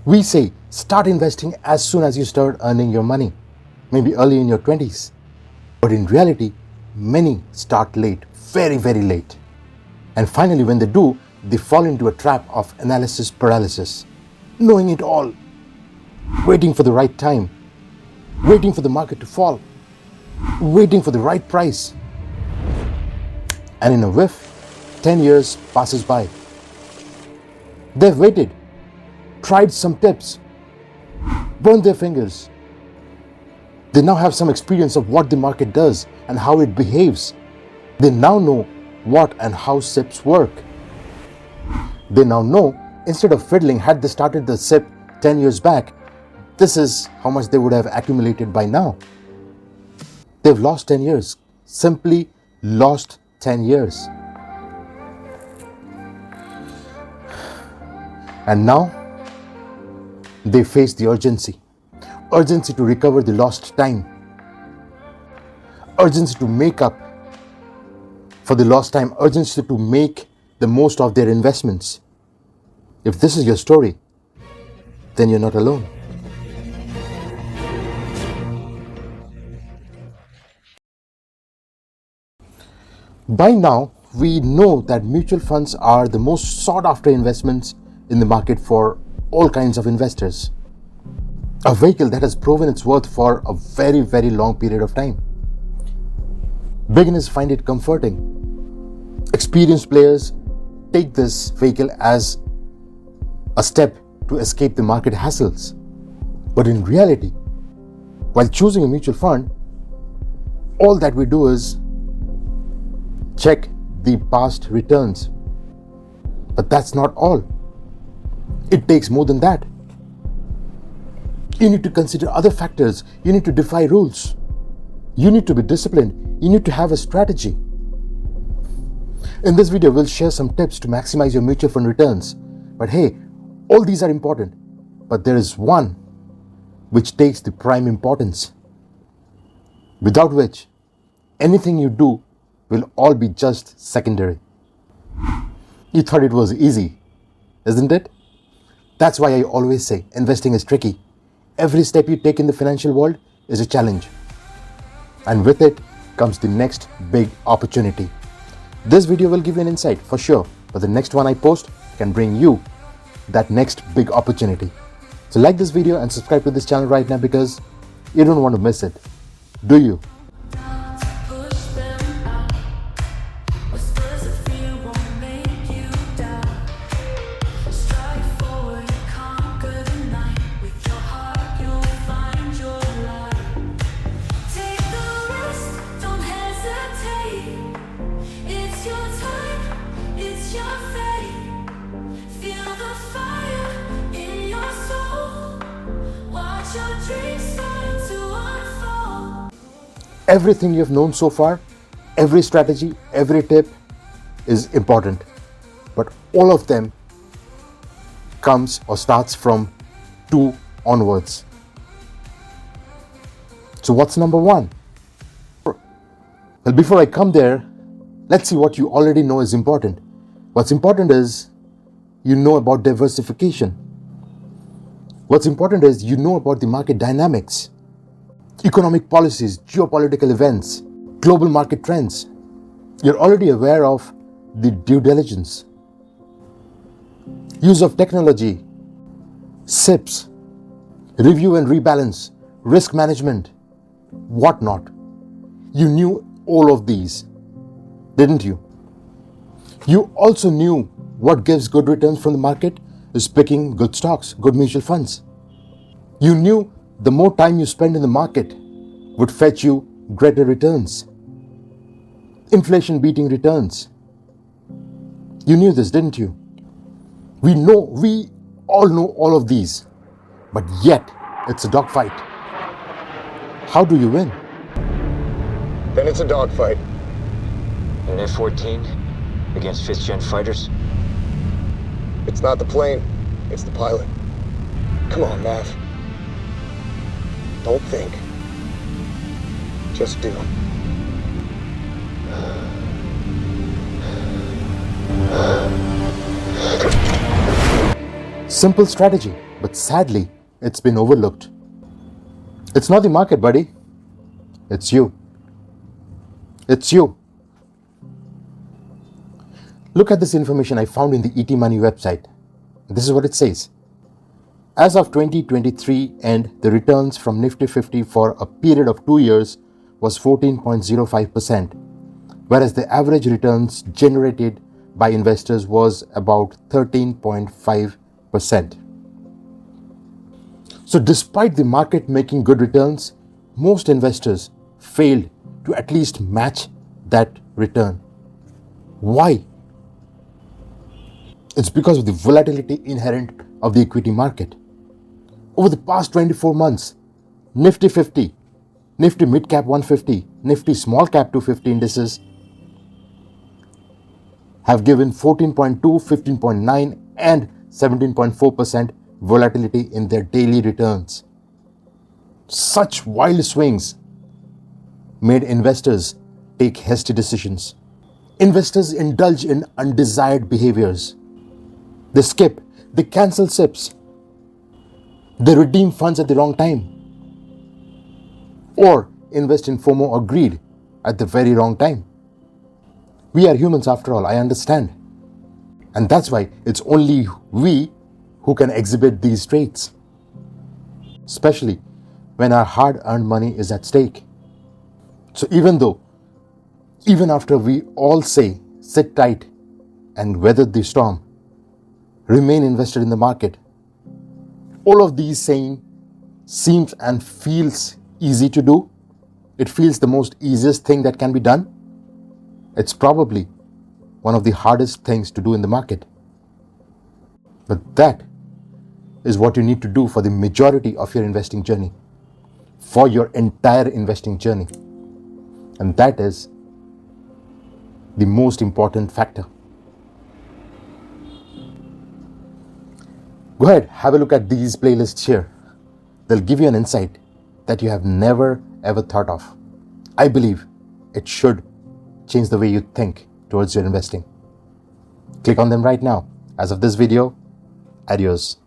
We say start investing as soon as you start earning your money, maybe early in your 20s. But in reality, many start late, very, very late. And finally, when they do, they fall into a trap of analysis paralysis, knowing it all, waiting for the right time, waiting for the market to fall, waiting for the right price. And in a whiff, 10 years passes by. They've waited, tried some tips, burned their fingers. They now have some experience of what the market does and how it behaves. They now know what and how SIPs work. They now know, instead of fiddling, had they started the SIP 10 years back, this is how much they would have accumulated by now. They've lost 10 years, simply lost 10 years. And now, they face the urgency to recover the lost time, urgency to make up for the lost time, urgency to make the most of their investments. If this is your story, then you're not alone. By now, we know that mutual funds are the most sought after investments in the market for all kinds of investors. A vehicle that has proven its worth for a very, very long period of time. Beginners find it comforting. Experienced players take this vehicle as a step to escape the market hassles. But in reality, while choosing a mutual fund, all that we do is check the past returns. But that's not all. It takes more than that. You need to consider other factors. You need to defy rules. You need to be disciplined. You need to have a strategy. In this video, we'll share some tips to maximize your mutual fund returns. But hey, all these are important. But there is one which takes the prime importance, without which anything you do will all be just secondary. You thought it was easy, isn't it? That's why I always say investing is tricky. Every step you take in the financial world is a challenge. And with it comes the next big opportunity. This video will give you an insight for sure, but the next one I post can bring you that next big opportunity. So like this video and subscribe to this channel right now because you don't want to miss it. Do you? Everything you've known so far, every strategy, every tip is important. But all of them comes or starts from 2 onwards. So what's number 1? Well, before I come there, let's see what you already know is important. What's important is you know about diversification. What's important is you know about the market dynamics, economic policies, geopolitical events, global market trends. You're already aware of the due diligence, use of technology, SIPs, review and rebalance, risk management, whatnot. You knew all of these, didn't you? You also knew what gives good returns from the market is picking good stocks, good mutual funds. You knew the more time you spend in the market would fetch you greater returns. Inflation beating returns. You knew this, didn't you? We all know all of these, but yet it's a dogfight. How do you win? Then it's a dogfight. An F-14 against 5th gen fighters? It's not the plane, it's the pilot. Come on, Mav. Don't think. Just do. Simple strategy. But sadly, it's been overlooked. It's not the market, buddy. It's you. It's you. Look at this information I found in the ET Money website. This is what it says. As of 2023 end, the returns from Nifty 50 for a period of 2 years was 14.05%, whereas the average returns generated by investors was about 13.5%. So despite the market making good returns, most investors failed to at least match that return. Why? It's because of the volatility inherent of the equity market. Over the past 24 months, Nifty 50, Nifty Mid Cap 150, Nifty Small Cap 250 indices have given 14.2, 15.9 and 17.4% volatility in their daily returns. Such wild swings made investors take hasty decisions. Investors indulge in undesired behaviors. They skip, they cancel SIPs, they redeem funds at the wrong time, or invest in FOMO or greed at the very wrong time. We are humans after all, I understand. And that's why it's only we who can exhibit these traits, especially when our hard-earned money is at stake. So even after we all say, sit tight and weather the storm, remain invested in the market, all of these saying seems and feels easy to do. It feels the most easiest thing that can be done. It's probably one of the hardest things to do in the market. But that is what you need to do for the majority of your investing journey, for your entire investing journey. And that is the most important factor. Go ahead, have a look at these playlists here. They'll give you an insight that you have never ever thought of. I believe it should change the way you think towards your investing. Click on them right now. As of this video, adios.